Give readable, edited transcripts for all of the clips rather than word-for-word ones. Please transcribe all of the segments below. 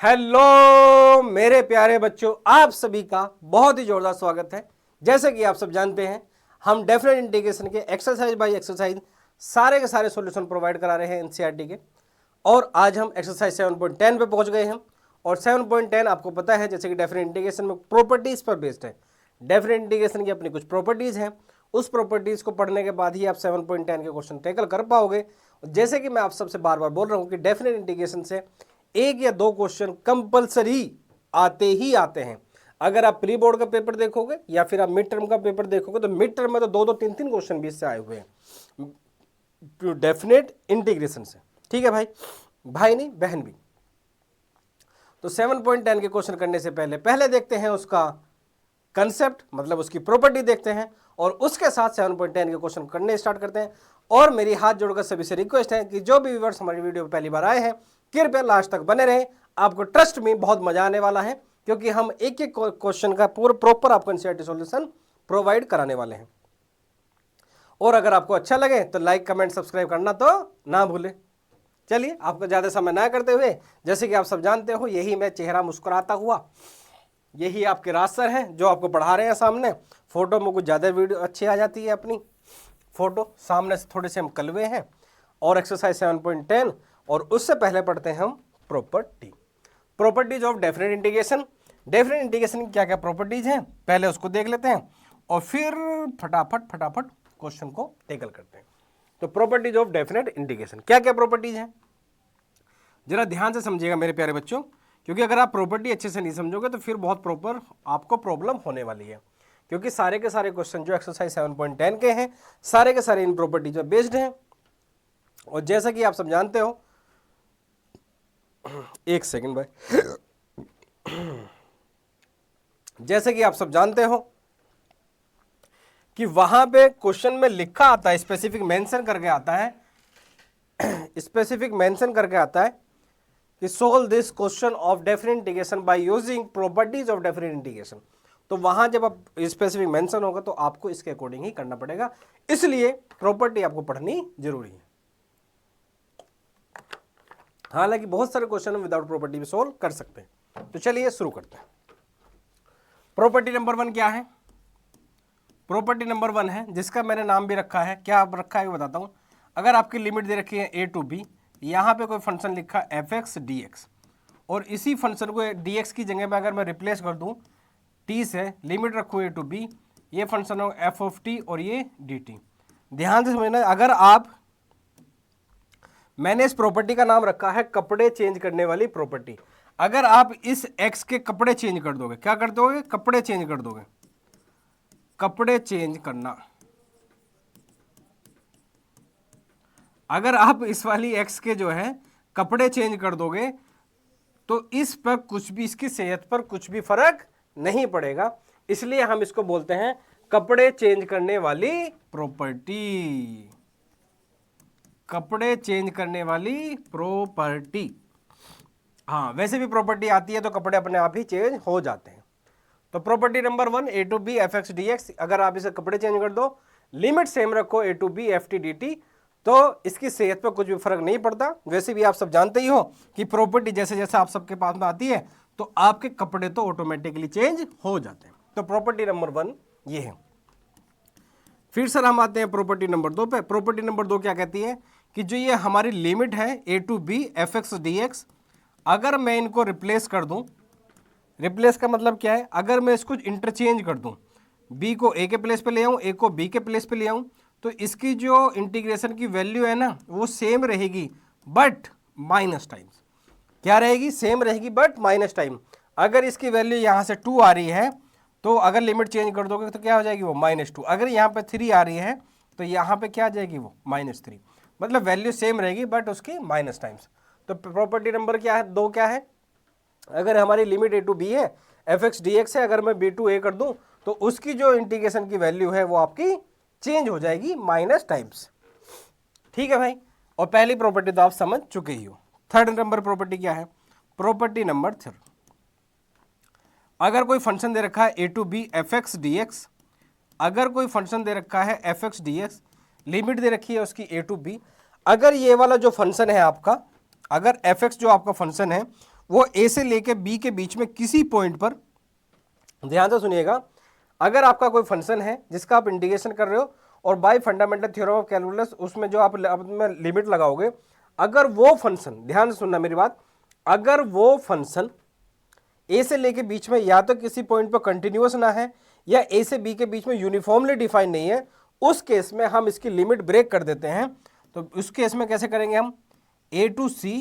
Hello मेरे प्यारे बच्चों, आप सभी का बहुत ही जोरदार स्वागत है। जैसे कि आप सब जानते हैं, हम डेफिनेट इंटीग्रेशन के एक्सरसाइज बाय एक्सरसाइज सारे के सारे सॉल्यूशन प्रोवाइड करा रहे हैं एनसीईआरटी के। और आज हम एक्सरसाइज 7.10 पे पहुंच गए हैं। और 7.10 आपको पता है, जैसे कि डेफिनेट इंटीग्रेशन में प्रॉपर्टीज पर बेस्ड है। डेफिनेट इंटीग्रेशन की अपनी कुछ प्रॉपर्टीज हैं, उस प्रॉपर्टीज को पढ़ने के बाद ही आप 7.10 के क्वेश्चन टैकल कर पाओगे। जैसे कि मैं आप सबसे बार बार बोल रहा हूं कि डेफिनेट इंटीग्रेशन से एक या दो क्वेश्चन कंपलसरी आते ही आते हैं। अगर आप प्री बोर्ड का पेपर देखोगे या फिर आप मिड टर्म का पेपर देखोगे तो मिड टर्म में तो दो दो तीन तीन क्वेश्चन भी इससे आए हुए हैं डेफिनेट इंटीग्रेशन से। ठीक है भाई, भाई नहीं बहन भी। तो 7.10 के क्वेश्चन करने से पहले देखते हैं उसका कंसेप्ट, मतलब उसकी प्रॉपर्टी देखते हैं, और उसके साथ 7.10 के क्वेश्चन करने स्टार्ट करते हैं। और मेरी हाथ जोड़कर सभी से रिक्वेस्ट है कि जो भी व्यूअर्स हमारी वीडियो पर पहली बार आए हैं, कृपया लास्ट तक बने रहें। आपको ट्रस्ट में बहुत मजा आने वाला है, क्योंकि हम एक एक क्वेश्चन का पूरा प्रॉपर आपको एनसीईआरटी सॉल्यूशन प्रोवाइड कराने वाले हैं। और अगर आपको अच्छा लगे तो लाइक कमेंट सब्सक्राइब करना तो ना भूलें। चलिए, आपको ज़्यादा समय ना करते हुए, जैसे कि आप सब जानते हो, यही मैं चेहरा मुस्कुराता हुआ, यही आपके राज सर हैं जो आपको पढ़ा रहे हैं सामने। फोटो में कुछ ज़्यादा वीडियो अच्छी आ जाती है, अपनी फोटो सामने से थोड़े से हम कलवे हैं। और एक्सरसाइज 7.10, और उससे पहले पढ़ते हैं हम properties of definite integration. Definite integration की क्या क्या प्रॉपर्टीज हैं, पहले उसको देख लेते हैं और फिर फटाफट क्वेश्चन को टेकल करते हैं। तो प्रॉपर्टीज ऑफ डेफिनेट इंटीग्रेशन क्या क्या प्रॉपर्टीज हैं, जरा ध्यान से समझिएगा मेरे प्यारे बच्चों, क्योंकि अगर आप प्रॉपर्टी अच्छे से नहीं समझोगे तो फिर बहुत प्रॉपर आपको प्रॉब्लम होने वाली है। क्योंकि सारे के सारे क्वेश्चन जो एक्सरसाइज 7.10 के हैं, सारे के सारे इन प्रॉपर्टीज पर बेस्ड हैं। और जैसा कि आप सब जानते हो, एक सेकंड भाई, जैसे कि आप सब जानते हो कि वहां पे क्वेश्चन में लिखा आता है, स्पेसिफिक मेंशन करके आता है, स्पेसिफिक मेंशन करके आता है कि solve this question of definite integration by using properties of definite integration. तो वहां जब आप स्पेसिफिक मेंशन होगा तो आपको इसके अकॉर्डिंग ही करना पड़ेगा, इसलिए प्रॉपर्टी आपको पढ़नी जरूरी है। हालांकि बहुत सारे क्वेश्चन हम विदाउट प्रॉपर्टी भी सोल्व कर सकते हैं। तो चलिए शुरू करते हैं। प्रॉपर्टी नंबर 1 क्या है? प्रॉपर्टी नंबर 1 है, जिसका मैंने नाम भी रखा है, क्या रखा है वो बताता हूं। अगर आपकी लिमिट दे रखी है a to b, यहां पे कोई फंक्शन लिखा fx dx, और इसी फंक्शन को dx की जगह में अगर मैं रिप्लेस कर दूं t से, लिमिट रखू a to b, ये फंक्शन हो f of t और ये dt। ध्यान से समझना, अगर आप, मैंने इस प्रॉपर्टी का नाम रखा है कपड़े चेंज करने वाली प्रॉपर्टी। अगर आप इस x के कपड़े चेंज कर दोगे, क्या कर दोगे? कपड़े चेंज कर दोगे, कपड़े चेंज करना। अगर आप इस वाली x के जो है कपड़े चेंज कर दोगे तो इस पर कुछ भी, इसकी सेहत पर कुछ भी फर्क नहीं पड़ेगा, इसलिए हम इसको बोलते हैं कपड़े चेंज करने वाली प्रॉपर्टी। कपड़े चेंज करने वाली प्रॉपर्टी। हाँ, वैसे भी प्रॉपर्टी आती है तो कपड़े अपने आप ही चेंज हो जाते हैं। तो property number 1 a to b fx dx, अगर आप इसे कपड़े चेंज कर दो, लिमिट सेम रखो a to b ft dt, तो इसकी सेहत पर कुछ भी फर्क नहीं पड़ता। वैसे भी आप सब जानते ही हो कि प्रॉपर्टी जैसे जैसे आप सबके पास में आती है तो आपके कपड़े तो ऑटोमेटिकली चेंज हो जाते हैं। तो प्रॉपर्टी नंबर 1 ये है। फिर सर हम आते हैं प्रॉपर्टी नंबर 2 पे। प्रॉपर्टी नंबर 2 क्या कहती है कि जो ये हमारी लिमिट है a to b fx dx, अगर मैं इनको रिप्लेस कर दूं, रिप्लेस का मतलब क्या है? अगर मैं इसको इंटरचेंज कर दूं, b को a के प्लेस पे ले आऊं, a को b के प्लेस पे ले आऊं, तो इसकी जो इंटीग्रेशन की वैल्यू है ना, वो सेम रहेगी बट माइनस टाइम्स। क्या रहेगी? सेम रहेगी बट माइनस टाइम। अगर इसकी वैल्यू यहाँ से 2 आ रही है तो अगर लिमिट चेंज कर दोगे तो क्या हो जाएगी? वो -2। अगर यहाँ पे 3 आ रही है तो यहाँ पे क्या आ जाएगी? वो -3। मतलब वैल्यू सेम रहेगी बट उसकी माइनस टाइम्स। तो प्रॉपर्टी नंबर क्या है? 2 क्या है? अगर हमारी लिमिट a to b है, fx dx है, अगर मैं b to a कर दूं तो उसकी जो इंटीग्रेशन की वैल्यू है वो आपकी चेंज हो जाएगी माइनस टाइम्स। ठीक है भाई, और पहली प्रॉपर्टी तो आप समझ चुके ही हो। थर्ड नंबर प्रॉपर्टी क्या है? प्रॉपर्टी नंबर 3, अगर कोई फंक्शन दे रखा है a to b fx dx, अगर कोई फंक्शन दे रखा है fx dx, लिमिट दे रखी है उसकी a to b, अगर ये वाला जो फंक्शन है आपका, अगर fx जो आपका फंक्शन है वो ए से लेके बी के बीच में किसी पॉइंट पर, ध्यान से सुनिएगा, अगर आपका कोई फंक्शन है जिसका आप इंटीग्रेशन कर रहे हो और bye fundamental theorem of calculus उसमें जो आप में लिमिट लगाओगे, अगर वो फंक्शन, ध्यान से सुनना मेरी बात, अगर वो फंक्शन ए से लेके बीच में या तो किसी पॉइंट पर कंटिन्यूअस ना है या ए से बी के बीच में यूनिफॉर्मली डिफाइन नहीं है, उस केस में हम इसकी लिमिट ब्रेक कर देते हैं। तो उस केस में कैसे करेंगे हम, A to C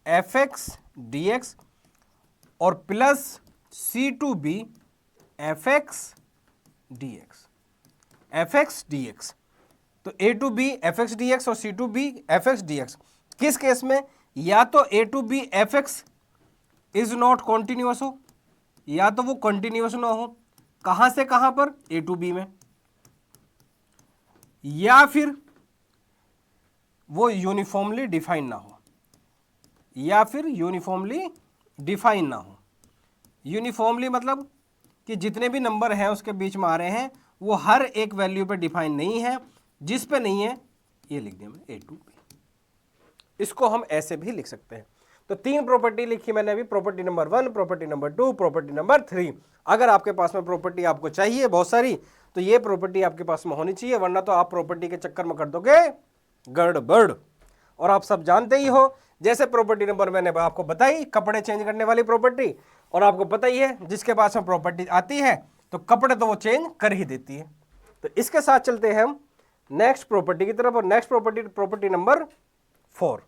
F X D X और plus C to B F X D X, F X D X. तो A to B F X D X और C to B F X D X. किस case में, या तो A to B F X is not continuous हो या तो वो कॉन्टिन्यूअस ना हो, कहां से कहां पर, ए टू बी में, या फिर वो यूनिफॉर्मली डिफाइन ना हो, या फिर यूनिफॉर्मली डिफाइन ना हो। यूनिफॉर्मली मतलब कि जितने भी नंबर हैं उसके बीच में आ रहे हैं वो हर एक वैल्यू पे डिफाइन नहीं है, जिस पे नहीं है ये लिख दिया मैंने ए टू बी। इसको हम ऐसे भी लिख सकते हैं। तो 3 प्रॉपर्टी लिखी मैंने अभी, property number 1, property number 2, property number 3। अगर आपके पास में प्रॉपर्टी आपको चाहिए बहुत सारी तो ये प्रॉपर्टी आपके पास में होनी चाहिए, वरना तो आप प्रॉपर्टी के चक्कर में कर दोगे गड़बड़। और आप सब जानते ही हो, जैसे प्रॉपर्टी नंबर मैंने आपको बताई कपड़े चेंज करने वाली प्रॉपर्टी, और आपको पता ही है जिसके पास में प्रॉपर्टी आती है तो कपड़े तो वो चेंज कर ही देती है। तो इसके साथ चलते हैं हम नेक्स्ट प्रॉपर्टी की तरफ, और next property number 4।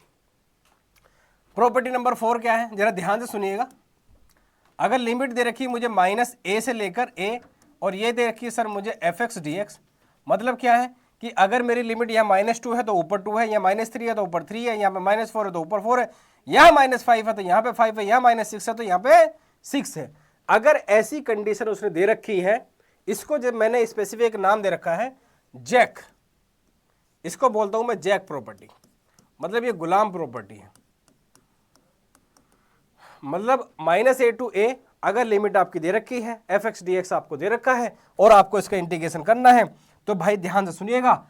Property number 4 क्या है, जरा ध्यान से सुनिएगा। अगर लिमिट दे रखी है मुझे माइनस ए से लेकर ए, और ये दे रखी है सर मुझे एफ एक्स डी एक्स, मतलब क्या है कि अगर मेरी लिमिट यहाँ -2 है तो ऊपर 2 है, यहाँ -3 है तो ऊपर 3 है, यहाँ पे -4 है तो ऊपर 4 है, यहाँ -5 है तो यहाँ पे 5 है, यहाँ -6 है तो यहाँ पे 6 है। अगर ऐसी कंडीशन उसने दे रखी है, इसको जब मैंने स्पेसिफिक नाम दे रखा है जैक, इसको बोलता हूं मैं जैक प्रॉपर्टी, मतलब ये गुलाम प्रॉपर्टी है। मतलब -a टू a अगर लिमिट आपकी दे रखी है, एफ एक्स डी एक्स आपको दे रखा है और आपको इसका इंटीग्रेशन करना है, तो भाई ध्यान से सुनिएगा,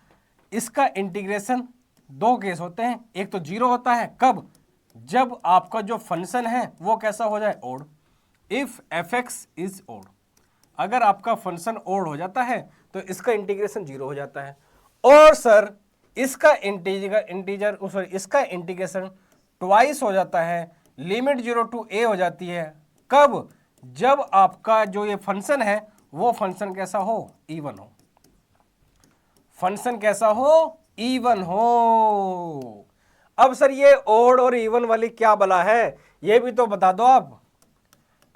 इसका इंटीग्रेशन 2 केस होते हैं। एक तो 0 होता है, कब, जब आपका जो फंक्शन है वो कैसा हो जाए, odd. If F X is odd, अगर आपका फंक्शन ओड हो जाता है तो इसका इंटीग्रेशन 0 हो जाता है। और सर इसका इसका इंटीग्रेशन ट्वाइस हो जाता है, लिमिट 0 टू a हो जाती है, कब, जब आपका जो ये फंक्शन है वो फंक्शन कैसा हो, इवन हो। फंक्शन कैसा हो, इवन हो। अब सर ये ओड और इवन वाली क्या बला है, ये भी तो बता दो आप।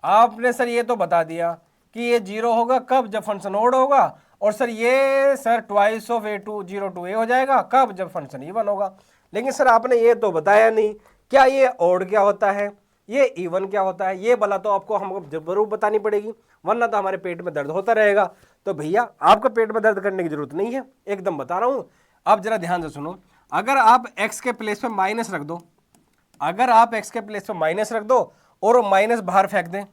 आपने सर ये तो बता दिया कि ये 0 होगा कब, जब फंक्शन ओड होगा, और सर ये sir twice of A to 0 to a हो जाएगा कब, जब फंक्शन इवन होगा। लेकिन सर आपने ये तो बताया नहीं, क्या ये ओड क्या होता है, ये इवन क्या होता है, ये भला तो आपको हमको जरूर बतानी पड़ेगी, वरना तो हमारे पेट में दर्द होता रहेगा। तो भैया आपको पेट में दर्द करने की जरूरत नहीं है, एकदम बता रहा हूं। अब जरा ध्यान से सुनो, अगर आप x के प्लेस पे माइनस रख दो, अगर आप x के प्लेस पे माइनस रख दो और माइनस बाहर फेंक दें,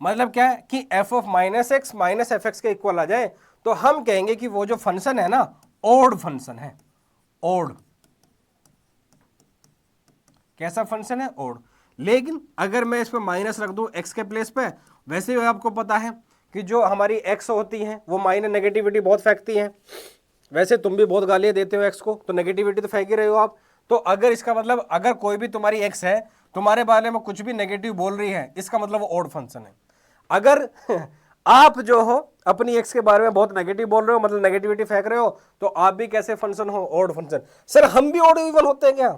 मतलब क्या है कि f of -x minus F x के इक्वल आ जाए, तो हम कहेंगे कि वो जो फंक्शन है ना, ओड फंक्शन है। ओड कैसा फंक्शन है, ओड। लेकिन अगर मैं इस पर माइनस रख दूं x के प्लेस पे, वैसे ही आपको पता है कि जो हमारी x होती हैं वो माइनस नेगेटिविटी बहुत फेंकती हैं। वैसे तुम भी बहुत गालियां देते हो x को, तो नेगेटिविटी तो फेंक ही रहे हो आप। तो अगर इसका मतलब अगर कोई भी तुम्हारी x है तुम्हारे बारे में कुछ भी नेगेटिव बोल रही है, इसका मतलब वो ओड फंक्शन है। अगर आप जो हो अपनी x के बारे में बहुत नेगेटिव बोल रहे हो, मतलब नेगेटिविटी फेंक रहे हो, तो आप भी कैसे फंक्शन हो, ओड फंक्शन। सर हम भी ओड इवन होते हैं क्या,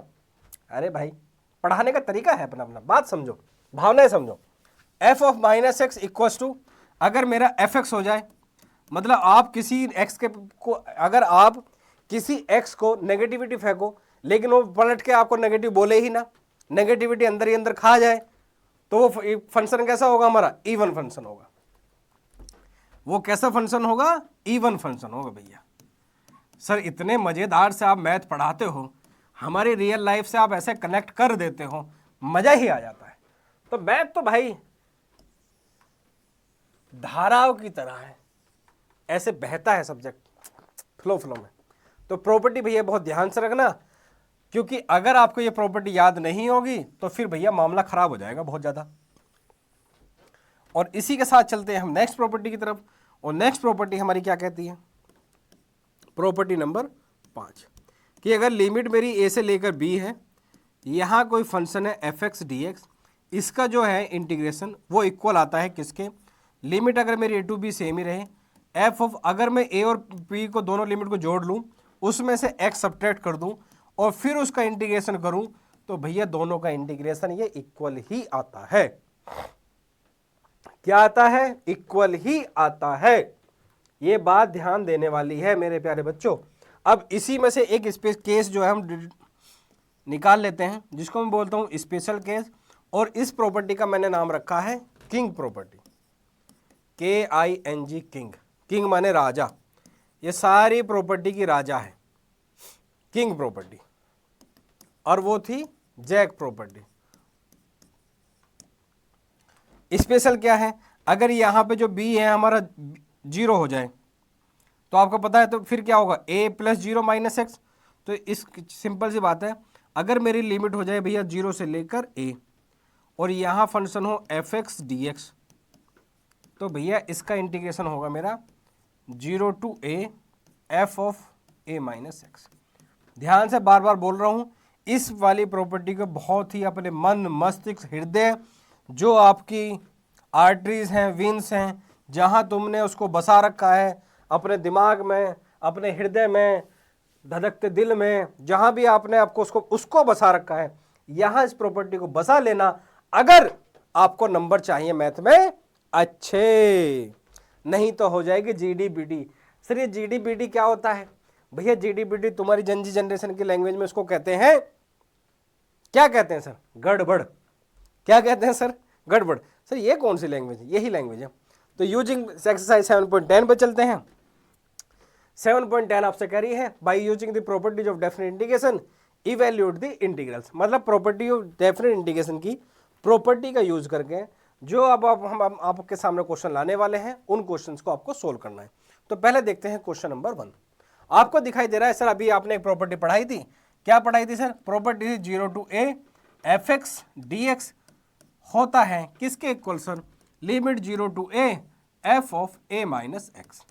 अरे भाई पढ़ाने का तरीका है अपना अपना, बात समझो, भावनाएं समझो। f of -x equals to, अगर मेरा एफ एक्स हो जाए, मतलब आप किसी x के को, अगर आप किसी x को नेगेटिविटी फेंको लेकिन वो पलट के आपको नेगेटिव बोले ही ना, नेगेटिविटी अंदर ही अंदर खा जाए, तो वो फंक्शन कैसा होगा हमारा, इवन फंक्शन होगा। वो कैसा फंक्शन होगा, इवन फंक्शन होगा। भैया सर इतने मजेदार से आप मैथ पढ़ाते हो, हमारी रियल लाइफ से आप ऐसे कनेक्ट कर देते हो, मजा ही आ जाता है। तो मैथ तो भाई धाराओं की तरह है, ऐसे बहता है सब्जेक्ट फ्लो में। तो प्रॉपर्टी भैया बहुत ध्यान से रखना, क्योंकि अगर आपको ये प्रॉपर्टी याद नहीं होगी तो फिर भैया मामला खराब हो जाएगा बहुत ज़्यादा। और इसी के साथ चलते हैं हम नेक्स्ट प्रॉपर्टी की तरफ, और नेक्स्ट प्रॉपर्टी हमारी क्या कहती है, प्रॉपर्टी नंबर 5, कि अगर लिमिट मेरी ए से लेकर बी है, यहाँ कोई फंक्शन है एफ एक्स डी एक्स, इसका जो है इंटीग्रेशन वो इक्वल आता है किसके, लिमिट अगर मेरी ए टू बी सेम ही रहे, एफ ऑफ अगर मैं ए और बी को दोनों लिमिट को जोड़ लूँ, उसमें से एक्स सब्ट्रैक्ट कर दूँ और फिर उसका इंटीग्रेशन करूँ, तो भैया दोनों का इंटीग्रेशन ये इक्वल ही आता है। क्या आता है? इक्वल ही आता है। ये बात ध्यान देने वाली है मेरे प्यारे बच्चों। अब इसी में से एक केस जो है हम निकाल लेते हैं, जिसको मैं बोलता हूं स्पेशल केस, और इस प्रॉपर्टी का मैंने नाम रखा है king property, KING, king. King माने राजा, ये सारी प्रॉपर्टी की राजा है किंग प्रॉपर्टी, और वो थी जैक प्रॉपर्टी। स्पेशल क्या है, अगर यहां पे जो b है हमारा 0 हो जाए तो आपको पता है तो फिर क्या होगा, a + 0 - x। तो इस सिंपल सी बात है, अगर मेरी लिमिट हो जाए भैया 0 से लेकर a और यहाँ फंक्शन हो fx dx, तो भैया इसका इंटीग्रेशन होगा मेरा 0 to a f of a - x। ध्यान से बार बार बोल रहा हूँ, इस वाली प्रॉपर्टी को बहुत ही अपने मन, मस्तिष्क, हृदय, जो आपकी आर्टरीज हैं, विंस हैं, जहाँ तुमने उसको बसा रखा है अपने दिमाग में, अपने हृदय में, धड़कते दिल में, जहाँ भी आपने आपको उसको बसा रखा है, यहाँ इस प्रॉपर्टी को बसा लेना अगर आपको नंबर चाहिए मैथ में अच्छे, नहीं तो हो जाएगी GDBD। सर ये GDBD क्या होता है? भैया GDBD तुम्हारी जनजी जनरेशन की लैंग्वेज में उसको कहते हैं, क्या कहते हैं सर? गड़बड़। क्या कहते हैं सर? गड़बड़। सर ये कौन सी लैंग्वेज है? यही लैंग्वेज है। तो यूजिंग एक्सरसाइज 7.10 पे चलते हैं। 7.10 आपसे कह रही है by using the properties of definite integration evaluate the integrals, मतलब प्रॉपर्टी ऑफ डेफिनेट इंटीग्रेशन की प्रॉपर्टी का यूज करके जो अब हम आपके सामने क्वेश्चन लाने वाले हैं, उन क्वेश्चंस को आपको सोल्व करना है। तो पहले देखते हैं क्वेश्चन नंबर 1। आपको दिखाई दे रहा है सर, अभी आपने एक प्रॉपर्टी पढ़ाई थी, क्या पढ़ाई थी sir? Property 0 to a fx dx होता है किसके equal sir? Limit 0 to a f of a - x।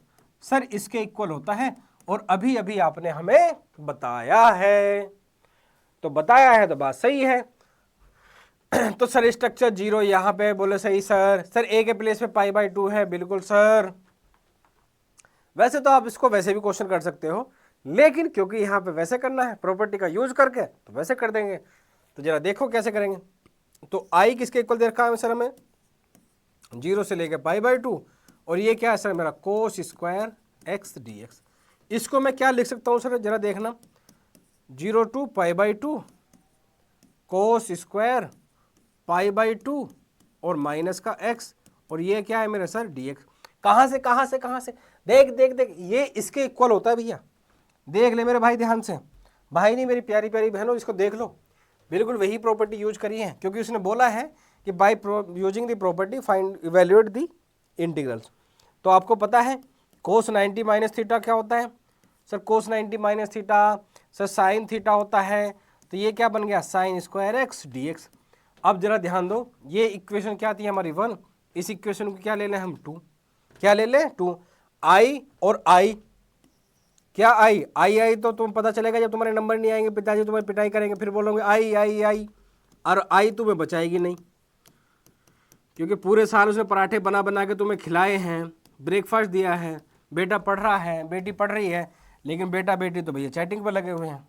Sir इसके इक्वल होता है, और अभी अभी आपने हमें बताया है, तो बताया है तो बात सही है। तो सर स्ट्रक्चर 0 यहाँ पे बोले सही सर। सर a के प्लेस पे π/2 है, बिल्कुल सर। वैसे तो आप इसको वैसे भी क्वेश्चन कर सकते हो, लेकिन क्योंकि यहाँ पे वैसे करना है प्रॉपर्टी का यूज करके, तो वैसे कर देंगे। तो जरा देखो कैसे करेंगे। तो i किसके इक्वल दे रखा है सर हमें? 0 से लेकर π/2, और ये क्या है सर मेरा? cos square x dx। इसको मैं क्या लिख सकता हूँ सर? जरा देखना, 0 to π/2 cos स्क्वायर π/2 और माइनस का x, और ये क्या है मेरा सर? dx। कहाँ से कहाँ से कहाँ से? देख देख देख, ये इसके इक्वल होता है भैया। देख ले मेरे भाई ध्यान से, भाई नहीं मेरी प्यारी प्यारी बहनों, इसको देख लो, बिल्कुल वही प्रॉपर्टी यूज करी है, क्योंकि उसने बोला है कि by using the property find evaluate the integrals. तो आपको पता है cos 90 - थीटा क्या होता है sir? cos 90 - theta sir sine theta होता है। तो ये क्या बन गया? Sine square x dx। अब जरा ध्यान दो, ये इक्वेशन क्या थी हमारी? 1। इस इक्वेशन को क्या ले लें हम? 2। क्या ले लें? 2। i और i, क्या आई तो तुम पता चलेगा जब तुम्हारे नंबर नहीं आएंगे, पिताजी तुम्हारी पिटाई करेंगे, फिर बोलोगे आई, और आई तुम्हें बचाएगी नहीं, क्योंकि पूरे साल उसने पराठे बना बना के तुम्हें खिलाए हैं, ब्रेकफास्ट दिया है, बेटा पढ़ रहा है, बेटी पढ़ रही है, लेकिन बेटा बेटी तो भैया चैटिंग पर लगे हुए हैं।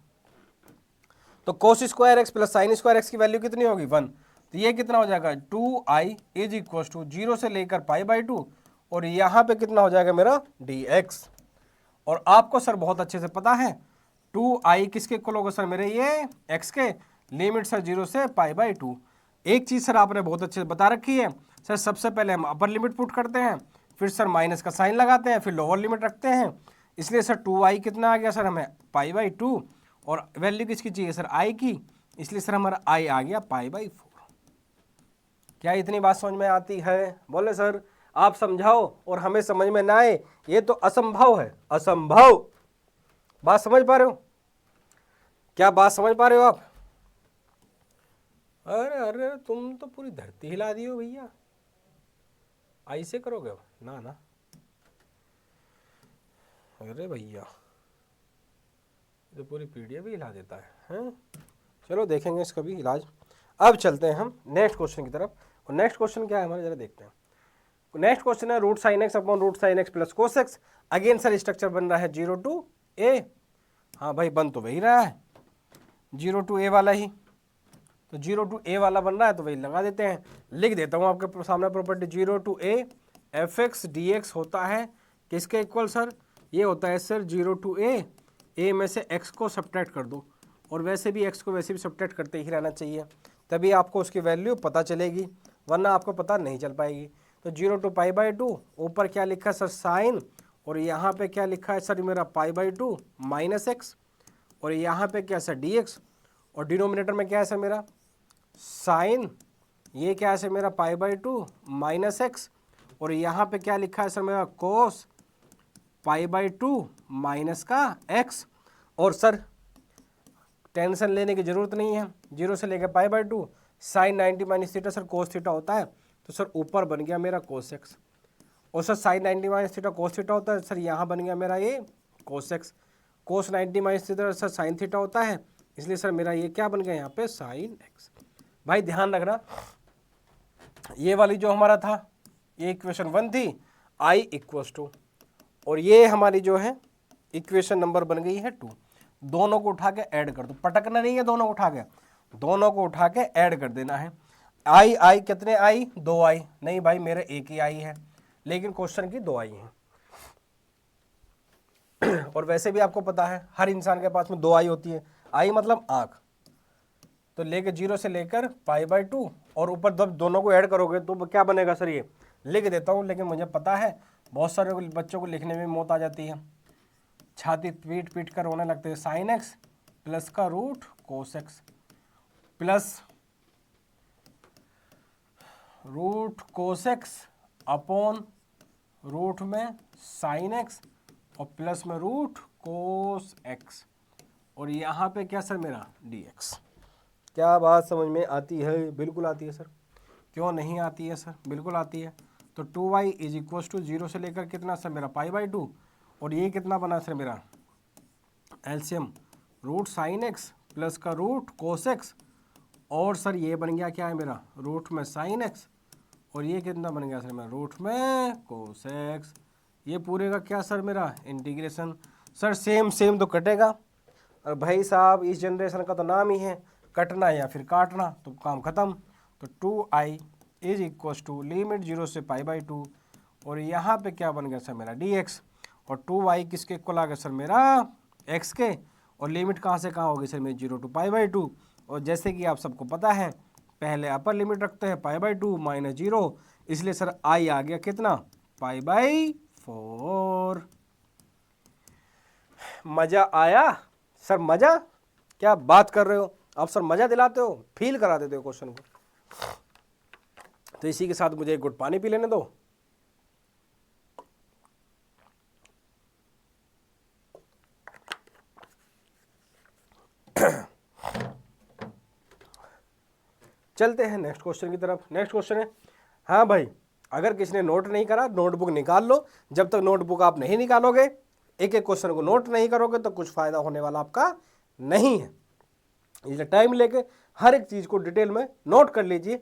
तो cos square x plus sine square x की वैल्यू कितनी होगी? 1। तो ये कितना हो जाएगा? 2i इज इक्वल टू 0 से लेकर π/2, और यहाँ पे कितना हो जाएगा मेरा? dx। और आपको सर बहुत अच्छे से पता है 2i किसके इक्वल होगा सर मेरे? ये x के, लिमिट सर 0 से π/2। एक चीज़ सर आपने बहुत अच्छे से बता रखी है सर, सबसे पहले हम अपर लिमिट पुट करते हैं, फिर सर माइनस का साइन लगाते हैं, फिर लोअर लिमिट रखते हैं। इसलिए सर 2i कितना आ गया सर हमें? π/2, और वैल्यू किसकी चाहिए सर? i की, इसलिए सर हमारा i आ गया π/4। क्या इतनी बात समझ में आती है? बोले सर आप समझाओ और हमें समझ में ना आए, ये तो असंभव है, असंभव। बात समझ पा रहे हो? क्या बात समझ पा रहे हो आप? अरे अरे तुम तो पूरी धरती हिला दी हो भैया, ऐसे करोगे अब? ना ना, अरे भैया तो पूरी पीडीएफ भी हिला देता है हैं? चलो देखेंगे इसका भी इलाज। अब चलते हैं हम नेक्स्ट क्वेश्चन की तरफ। और नेक्स्ट क्वेश्चन क्या है हमारा, जरा देखते हैं। नेक्स्ट क्वेश्चन है root sine X upon root sine X plus cos X. Again sir structure बन रहा है 0 टू ए। हाँ भाई बन तो वही रहा है 0 टू ए वाला ही, तो 0 टू ए वाला बन रहा है तो वही लगा देते हैं। लिख देता हूँ आपके सामने property 0 to A F X D X होता है किसके इक्वल सर? ये होता है सर 0 टू ए में से x को सब्ट्रैक्ट कर दो, और वैसे भी x को वैसे भी सब्ट्रैक्ट करते ही रहना चाहिए, तभी आपको उसकी वैल्यू पता चलेगी, वरना आपको पता नहीं चल पाएगी। तो 0 टू पाई बाई टू, ऊपर क्या लिखा है सर साइन, और यहाँ पे क्या लिखा है सर मेरा pi by two minus X, और यहाँ पे क्या सर डी एक्स, और डिनोमिनेटर में क्या है सर मेरा साइन, ये क्या है सर मेरा pi by two minus X, और यहाँ पे क्या लिखा है सर मेरा cos pi by two minus का एक्स। और सर टेंशन लेने की जरूरत नहीं है, 0 से लेकर pi by two sine 90 minus theta sir cos theta होता है, तो सर ऊपर बन गया मेरा कोस एक्स, और sir sine 90 minus theta cos theta होता है, सर यहाँ बन गया मेरा ये कोस एक्स, कोस 90 minus theta sir sine theta होता है, इसलिए सर मेरा ये क्या बन गया यहाँ पे साइन एक्स। भाई ध्यान रखना, ये वाली जो हमारा था ये इक्वेशन 1 थी आई इक्वल्स टू, और ये हमारी जो है इक्वेशन नंबर बन गई है 2। दोनों को उठा के ऐड कर दो, पटकना नहीं है, दोनों को उठा के ऐड कर देना है। आई आई कितने आई? 2 आई, नहीं भाई मेरे एक ही आई है, लेकिन क्वेश्चन की 2 आई है। और वैसे भी आपको पता है हर इंसान के पास में 2 आई होती है, आई मतलब आंख, तो लेके 0 से लेकर पाई बाई टू, और ऊपर जब दोनों को ऐड करोगे तो क्या बनेगा सर? ये लिख देता हूँ, लेकिन मुझे पता है बहुत सारे बच्चों को लिखने में मौत आ जाती है, छाती पीट पीट कर रोने लगते हैं। साइन एक्स प्लस का root cos X plus root cos X upon root में साइन एक्स और प्लस में रूट कोस एक्स, और यहाँ पे क्या सर मेरा डी एक्स। क्या बात समझ में आती है? बिल्कुल आती है सर, क्यों नहीं आती है सर? बिल्कुल आती है। तो 2y इज इक्वल्स टू 0 से लेकर कितना सर मेरा पाई बाई टू, और ये कितना बना सर मेरा LCM root sine X plus का रूट कोस एक्स, और सर ये बन गया क्या है मेरा रूट में साइन एक्स, और ये कितना बन गया सर मेरा रूट में कोस एक्स। ये पूरे का क्या सर मेरा इंटीग्रेशन। सर सेम सेम तो कटेगा, और भाई साहब इस जनरेशन का तो नाम ही है कटना या फिर काटना, तो काम खत्म। तो 2i is equals to limit 0 से पाई बाई टू, और यहाँ पे क्या बन गया सर मेरा dx, और 2y किसके इक्वल आ गया सर मेरा x के, और लिमिट कहाँ से कहाँ होगी सर मेरी 0 टू पाई बाई टू, और जैसे कि आप सबको पता है पहले अपर लिमिट रखते हैं पाई बाई टू माइनस 0, इसलिए सर i आ गया कितना पाई बाई 4। मजा आया सर? मजा? क्या बात कर रहे हो आप सर, मजा दिलाते हो, फील करा देते हो क्वेश्चन को। तो इसी के साथ मुझे एक घुट पानी पी लेने दो। चलते हैं नेक्स्ट क्वेश्चन की तरफ। नेक्स्ट क्वेश्चन है, हाँ भाई अगर किसी ने नोट नहीं करा नोटबुक निकाल लो, जब तक नोटबुक आप नहीं निकालोगे, एक एक क्वेश्चन को नोट नहीं करोगे तो कुछ फायदा होने वाला आपका नहीं है। इसलिए टाइम लेके हर एक चीज को डिटेल में नोट कर लीजिए,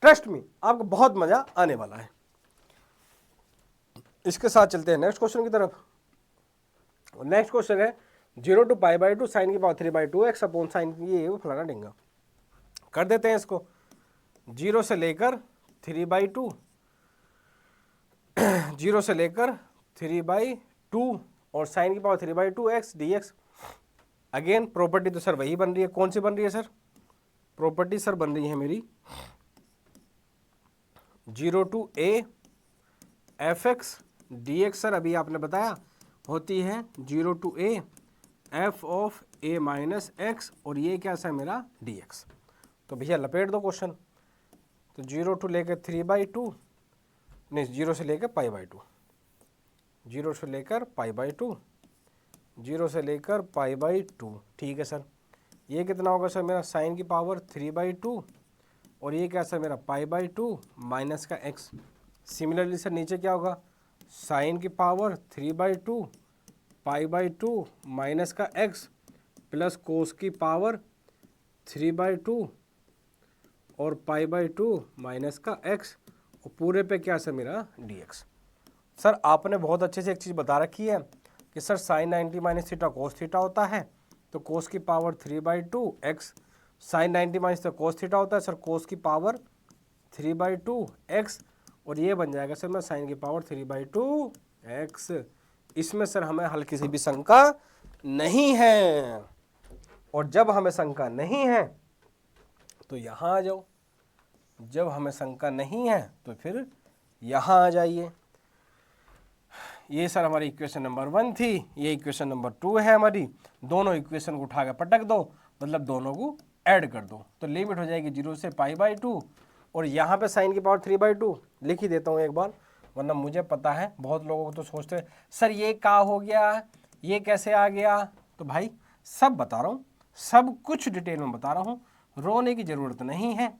ट्रस्ट मी आपको बहुत मजा आने वाला है। इसके साथ चलते हैं नेक्स्ट क्वेश्चन की तरफ। नेक्स्ट क्वेश्चन है 0 to pi by two sine की power 3 by two X upon sine की ये फलाना डेंगा। कर देते हैं इसको 0 से लेकर 3 बाई टू, 0 से लेकर 3 बाई टू, और साइन की power 3 by two x D x. Again property तो सर वही बन रही है, कौन सी बन रही है सर? प्रॉपर्टी सर बन रही है मेरी 0 to A F X D X. Sir अभी आपने बताया होती है 0 to A F of A minus X, और ये क्या सर मेरा डी एक्स। तो भैया लपेट दो क्वेश्चन। तो 0 टू लेकर 3 बाई टू, नहीं 0 से लेकर पाई बाई टू, 0 से लेकर पाई बाई टू, 0 से लेकर पाई बाई टू, ठीक है सर। ये कितना होगा सर मेरा साइन की पावर 3/2 और ये क्या सर मेरा π/2 माइनस का x। सिमिलरली सर नीचे क्या होगा साइन की पावर 3/2 π/2 माइनस का x प्लस कोस की पावर 3/2 और π/2 माइनस का x और पूरे पे क्या सर मेरा dx। सर आपने बहुत अच्छे से एक चीज़ बता रखी है कि sir sine 90 minus theta cos theta होता है, तो कोस की पावर 3/2 x साइन 90 माइनस तो कोस थीटा होता है सर कोस की पावर 3/2 x और ये बन जाएगा सर मैं साइन की पावर 3/2 x। इसमें सर हमें हल्की सी भी शंका नहीं है, और जब हमें शंका नहीं है तो यहाँ आ जाओ, जब हमें शंका नहीं है तो फिर यहाँ आ जाइए। ये सर हमारी इक्वेशन नंबर 1 थी, ये इक्वेशन नंबर 2 है हमारी। दोनों इक्वेशन को उठा के पटक दो, मतलब दोनों को ऐड कर दो, तो लिमिट हो जाएगी 0 से π/2 और यहाँ पे साइन की पावर 3/2 लिख ही देता हूँ एक बार, वरना मुझे पता है बहुत लोगों को तो सोचते हैं सर ये क्या हो गया, ये कैसे आ गया। तो भाई सब बता रहा हूँ, सब कुछ डिटेल में बता रहा हूँ, रोने की ज़रूरत नहीं है।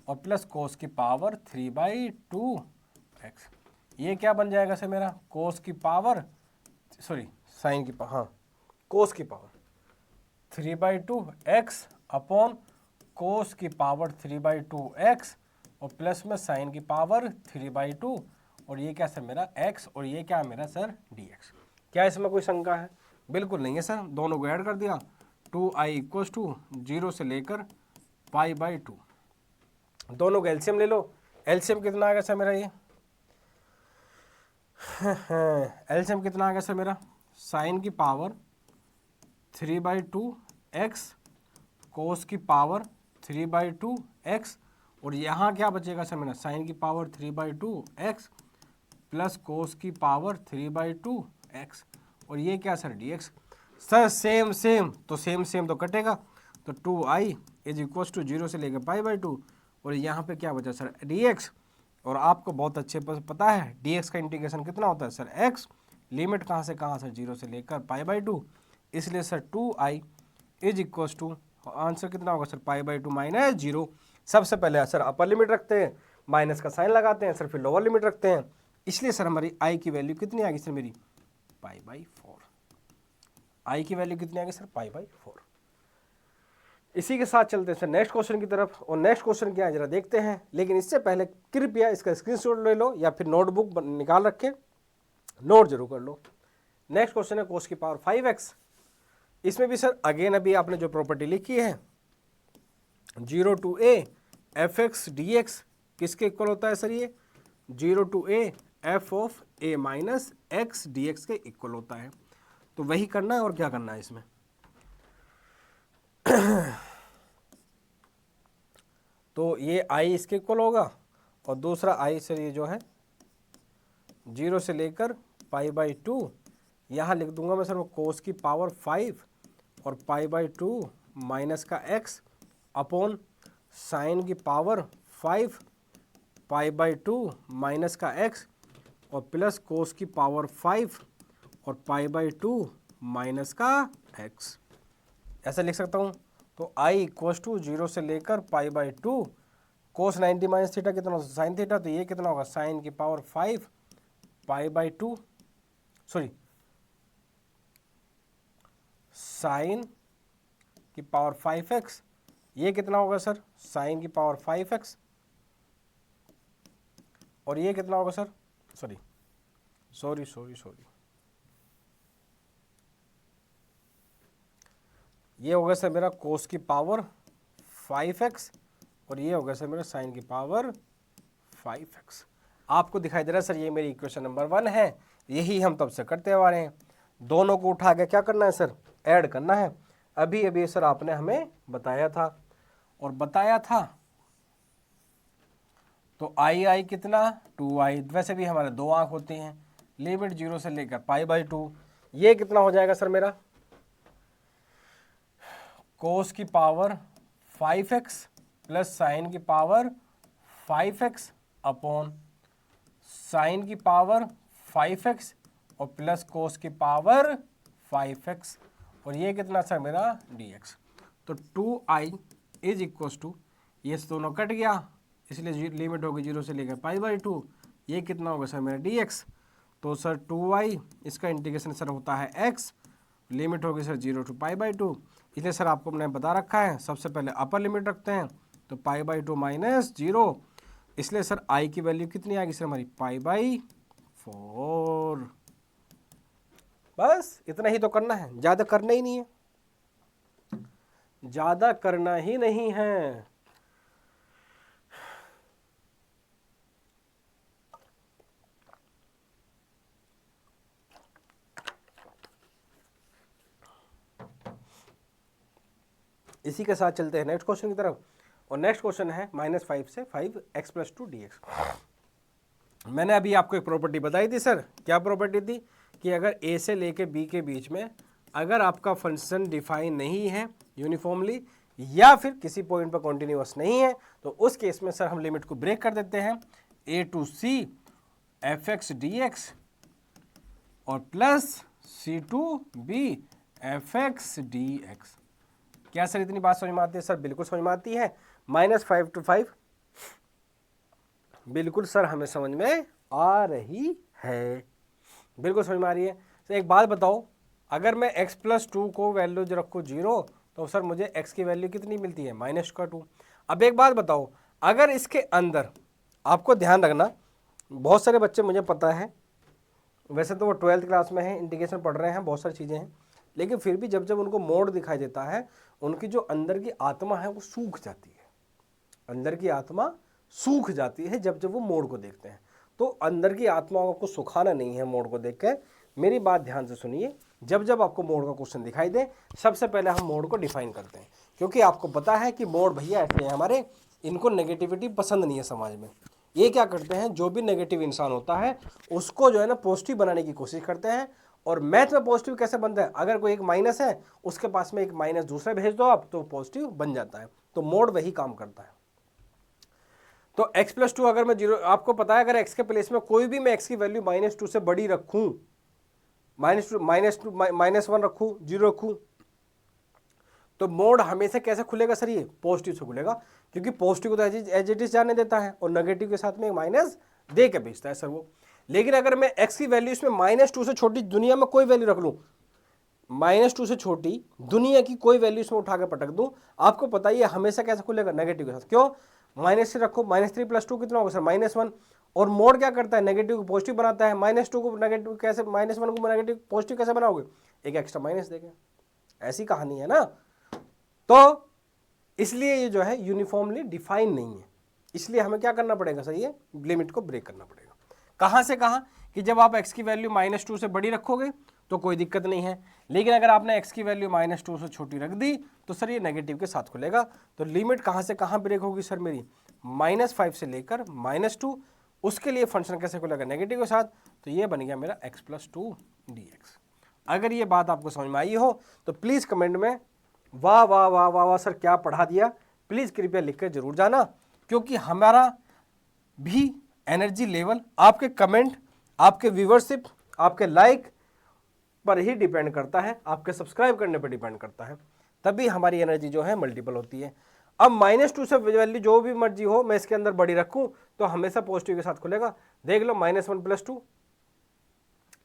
और प्लस कोस की पावर 3/2 x, ये क्या बन जाएगा सर मेरा कोस की पावर सॉरी साइन की हाँ कोस की पावर 3/2 x अपॉन कोस की पावर 3/2 x और प्लस में साइन की पावर 3/2 और ये क्या सर मेरा x और ये क्या मेरा सर dx। क्या इसमें कोई शंका है? बिल्कुल नहीं है सर, दोनों को ऐड कर दिया 2i इक्वल्स टू 0 से लेकर π/2। दोनों का एलसीएम ले लो, एलसीएम कितना आ गया सर मेरा, ये एलसीएम कितना आ गया सर मेरा साइन की पावर 3/2 x कोस की पावर 3/2 x और यहाँ क्या बचेगा सर मेरा साइन की पावर 3/2 x प्लस कोस की पावर 3/2 x और ये क्या sir dx। Sir same same तो सेम सेम तो कटेगा, तो 2i इज इक्वल्स टू 0 से लेकर π/2 और यहाँ पे क्या बचा सर dx। और आपको बहुत अच्छे पता है dx का इंटीग्रेशन कितना होता है सर x, लिमिट कहाँ से कहाँ सर 0 से लेकर π/2, इसलिए sir 2i is equals to answer कितना होगा सर π/2 माइनस 0। सबसे पहले सर अपर लिमिट रखते हैं, माइनस का साइन लगाते हैं सर, फिर लोअर लिमिट रखते हैं, इसलिए सर हमारी i की वैल्यू कितनी आ गई सर मेरी π/4। i की वैल्यू कितनी आ गई सर π/4। इसी के साथ चलते हैं सर नेक्स्ट क्वेश्चन की तरफ, और नेक्स्ट क्वेश्चन क्या है जरा देखते हैं, लेकिन इससे पहले कृपया इसका स्क्रीनशॉट ले लो या फिर नोटबुक निकाल रखे नोट जरूर कर लो। नेक्स्ट क्वेश्चन है कोस की पावर 5x। इसमें भी सर अगेन अभी आपने जो प्रॉपर्टी लिखी है 0 to a fx dx किसके इक्वल होता है सर, ये 0 to a f of a minus x dx के इक्वल होता है, तो वही करना है और क्या करना है इसमें। तो ये i इसके इक्वल होगा और दूसरा i सर ये जो है 0 से लेकर π/2, यहाँ लिख दूंगा मैं सर वो कोस की पावर 5 और π/2 माइनस का x अपॉन साइन की पावर 5 π/2 माइनस का x और प्लस कोस की पावर 5 और π/2 माइनस का x, ऐसा लिख सकता हूँ। तो i इक्वल्स टू 0 से लेकर π/2 कोस 90 माइनस थीटा कितना होगा साइन थीटा, तो ये कितना होगा साइन की पावर 5 π/2 सॉरी साइन की पावर 5x, ये कितना होगा सर साइन की पावर 5x और ये कितना होगा सर सॉरी ये होगा सर मेरा कोस की पावर 5x और ये होगा सर मेरा साइन की पावर 5x। आपको दिखाई दे रहा है सर ये मेरी इक्वेशन नंबर 1 है, यही हम तब से करते आ रहे हैं। दोनों को उठा के क्या करना है सर ऐड करना है। अभी अभी सर आपने हमें बताया था, और बताया था तो i कितना 2i, वैसे भी हमारे दो आंख होते हैं, लिमिट 0 से लेकर π/2, ये कितना हो जाएगा सर मेरा कोस की पावर 5x प्लस साइन की पावर 5x अपॉन साइन की पावर 5x और प्लस कोस की पावर 5x और ये कितना सर मेरा dx। तो 2i इज इक्वल्स टू, ये दोनों कट गया, इसलिए लिमिट होगी 0 से लेकर π/2, ये कितना होगा सर मेरा dx। तो सर 2i इसका इंटीग्रेशन सर होता है x, लिमिट होगी सर 0 to π/2, इसलिए सर आपको मैंने बता रखा है सबसे पहले अपर लिमिट रखते हैं, तो π/2 माइनस 0, इसलिए सर i की वैल्यू कितनी आएगी सर हमारी π/4। बस इतना ही तो करना है, ज़्यादा करना ही नहीं है, ज़्यादा करना ही नहीं है। इसी के साथ चलते हैं नेक्स्ट क्वेश्चन की तरफ, और नेक्स्ट क्वेश्चन है -5 से 5x + 2 dx। मैंने अभी आपको एक प्रॉपर्टी बताई थी सर, क्या प्रॉपर्टी थी कि अगर a से लेके b के बीच में अगर आपका फंक्शन डिफाइन नहीं है यूनिफॉर्मली या फिर किसी पॉइंट पर कॉन्टिन्यूअस नहीं है, तो उस केस में सर हम लिमिट को ब्रेक कर देते हैं a to c fx dx और plus c to b fx dx। क्या सर इतनी बात समझ में आती है सर? बिल्कुल समझ में आती है। -5 to 5 बिल्कुल सर हमें समझ में आ रही है, बिल्कुल समझ में आ रही है। तो एक बात बताओ, अगर मैं x + 2 को वैल्यू जो रखूँ 0, तो सर मुझे x की वैल्यू कितनी मिलती है -2। अब एक बात बताओ, अगर इसके अंदर आपको ध्यान रखना, बहुत सारे बच्चे मुझे पता है वैसे तो वो 12th क्लास में है, इंटीग्रेशन पढ़ रहे हैं, बहुत सारी चीज़ें हैं, लेकिन फिर भी जब जब उनको मोड दिखाई देता है, उनकी जो अंदर की आत्मा है वो सूख जाती है, अंदर की आत्मा सूख जाती है जब जब वो मोड को देखते हैं। तो अंदर की आत्मा को सुखाना नहीं है मोड को देख के, मेरी बात ध्यान से सुनिए। जब जब आपको मोड का क्वेश्चन दिखाई दे, सबसे पहले हम मोड को डिफाइन करते हैं, क्योंकि आपको पता है कि मोड भैया ऐसे हैं हमारे, इनको नेगेटिविटी पसंद नहीं है समाज में। ये क्या करते हैं, जो भी नेगेटिव इंसान होता है उसको जो है ना पॉजिटिव बनाने की कोशिश करते हैं। और मैथ में पॉजिटिव कैसे बनता है, अगर कोई एक माइनस है उसके पास में एक माइनस दूसरा भेज दो आप, तो पॉजिटिव बन जाता है। तो मोड वही काम करता है। तो x + 2 अगर मैं 0, आपको पता है अगर x के प्लेस में कोई भी मैं x की वैल्यू -2 से बड़ी रखूं, -1 रखूं, 0 रखूं, तो मोड हमेशा कैसे खुलेगा सर? ये पॉजिटिव से खुलेगा, क्योंकि पॉजिटिव को तो एज इट इज जाने देता है और नेगेटिव के साथ में माइनस दे के भेजता है सर वो। लेकिन अगर मैं x की वैल्यू इसमें -2 से छोटी दुनिया में कोई वैल्यू रख लूं, -2 से छोटी दुनिया की कोई वैल्यू इसमें उठा के पटक दूं, आपको पता ही है हमेशा कैसे खुलेगा? नेगेटिव के साथ। क्यों? -3 रखो, -3 + 2 कितना होगा सर? -1। और मोड क्या करता है? नेगेटिव को पॉजिटिव बनाता है। -2 को नेगेटिव कैसे, -1 को नेगेटिव पॉजिटिव कैसे बनाओगे? एक एक्स्ट्रा माइनस देके। ऐसी कहानी है ना। तो इसलिए ये जो है यूनिफॉर्मली डिफाइन नहीं है, इसलिए हमें क्या करना पड़ेगा सर? ये लिमिट को ब्रेक करना पड़ेगा। कहाँ से कहाँ? कि जब आप x की वैल्यू -2 से बड़ी रखोगे तो कोई दिक्कत नहीं है, लेकिन अगर आपने x की वैल्यू -2 से छोटी रख दी तो सर ये नेगेटिव के साथ खुलेगा। तो लिमिट कहाँ से कहाँ ब्रेक होगी सर मेरी? -5 से लेकर -2, उसके लिए फंक्शन कैसे खुलेगा? नेगेटिव के साथ। तो ये बन गया मेरा x + 2 dx। अगर ये बात आपको समझ में आई हो तो प्लीज़ कमेंट में वाह वाह वाह वाह वाह सर क्या पढ़ा दिया, प्लीज़ कृपया लिख कर जरूर जाना, क्योंकि हमारा भी एनर्जी लेवल आपके कमेंट, आपके व्यूवरशिप, आपके लाइक पर ही डिपेंड करता है, आपके सब्सक्राइब करने पर डिपेंड करता है, तभी हमारी एनर्जी जो है मल्टीपल होती है। अब -2 से वैल्यू जो भी मर्जी हो मैं इसके अंदर बड़ी रखूं तो हमेशा पॉजिटिव के साथ खुलेगा। देख लो, -1 + 2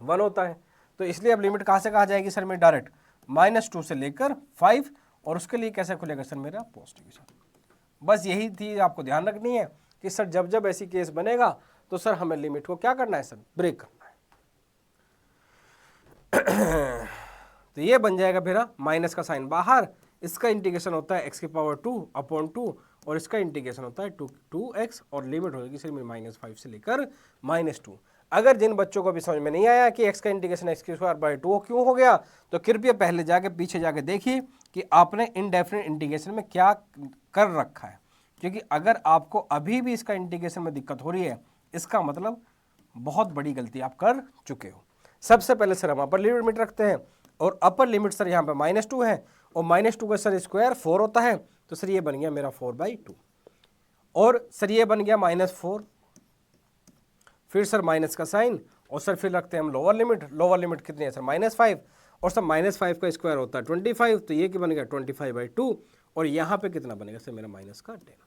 1 होता है। तो इसलिए अब लिमिट कहाँ से कहाँ जाएगी सर मेरी? डायरेक्ट -2 से लेकर 5, और उसके लिए कैसे खुलेगा सर मेरा? पॉजिटिव के साथ। बस यही थी, आपको ध्यान रखनी है कि सर जब जब ऐसी केस बनेगा तो सर हमें लिमिट को क्या करना है सर? ब्रेक करना है। तो ये बन जाएगा फिर माइनस का साइन बाहर, इसका इंटीग्रेशन होता है x⁴2/2 और इसका इंटीग्रेशन होता है 2x और लिमिट होगी सर -5 से लेकर -2। अगर जिन बच्चों को भी समझ में नहीं आया कि x का इंटीग्रेशन x² क्यों हो गया, तो कृपया पहले जाके पीछे जाके देखिए कि आपने इनडेफिनेट इंटीग्रेशन में क्या कर रखा है, क्योंकि अगर आपको अभी भी इसका इंटीग्रेशन में दिक्कत हो रही है, इसका मतलब बहुत बड़ी गलती आप कर चुके हो। सबसे पहले सर हम अपर लिमिट रखते हैं, और अपर लिमिट सर यहाँ पे -2 है, और -2 का सर स्क्वायर 4 होता है, तो सर ये बन गया मेरा 4/2, और सर ये बन गया -4, फिर सर माइनस का साइन, और सर फिर रखते हैं हम लोअर लिमिट। लोअर लिमिट कितनी है सर? -5, और सर -5 का स्क्वायर होता है 25, तो ये क्या बनेगा 25/2, और यहाँ पे कितना बनेगा सर मेरा माइनस का 10।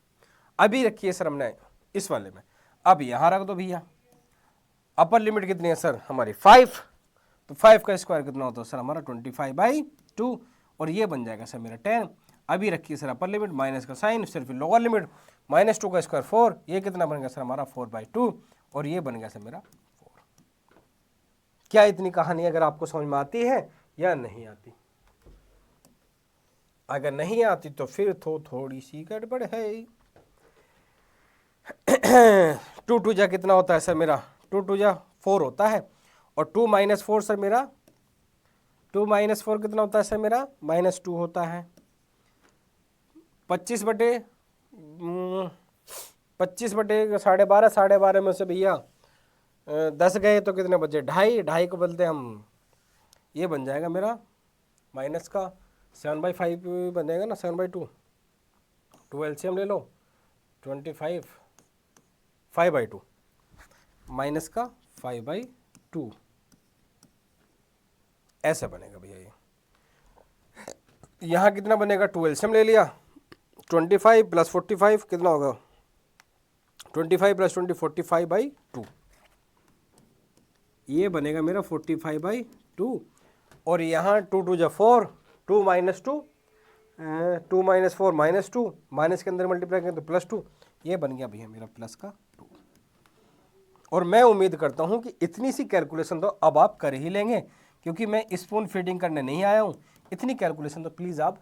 अभी रखिए सर हमने इस वाले में, अब यहाँ रख दो भैया, अपर लिमिट कितनी है सर हमारी 5, तो 5 का स्क्वायर कितना होता है सर हमारा 25/2, और ये बन जाएगा सर मेरा 10। अभी रखिए सर अपर लिमिट, माइनस का साइन, सिर्फ लोअर लिमिट, -2 का स्क्वायर 4, ये कितना बन गया सर हमारा 4/2, और ये बन गया सर मेरा 4। क्या इतनी कहानी अगर आपको समझ में आती है या नहीं आती? अगर नहीं आती तो फिर तो थोड़ी सी गड़बड़ है। 2 2 जा कितना होता है सर मेरा, 2 2 जा 4 होता है, और 2 - 4 सर मेरा, 2 - 4 कितना होता है सर मेरा -2 होता है। 25 बटे 12.5, 12.5 में से भैया 10 गए तो कितने बचे, 2.5 को बदलते हम, ये बन जाएगा मेरा माइनस का 7/5 बन जाएगा ना, 7/2, 2 एलसीएम ले लो, 25 5/2 माइनस का 5/2, ऐसे बनेगा भैया। ये यहाँ कितना बनेगा, 2 एलसीएम ले लिया, 25 + 45 कितना होगा, 25 + 20 45/2, ये बनेगा मेरा 45/2, और यहाँ 2 2 जा 4, 2 - 2, 2 - 4 -2, माइनस के अंदर मल्टीप्लाई करें तो +2, ये बन गया भैया मेरा प्लस का 2। और मैं उम्मीद करता हूँ कि इतनी सी कैलकुलेशन तो अब आप कर ही लेंगे, क्योंकि मैं स्पून फीडिंग करने नहीं आया हूँ, इतनी कैलकुलेशन तो प्लीज़ आप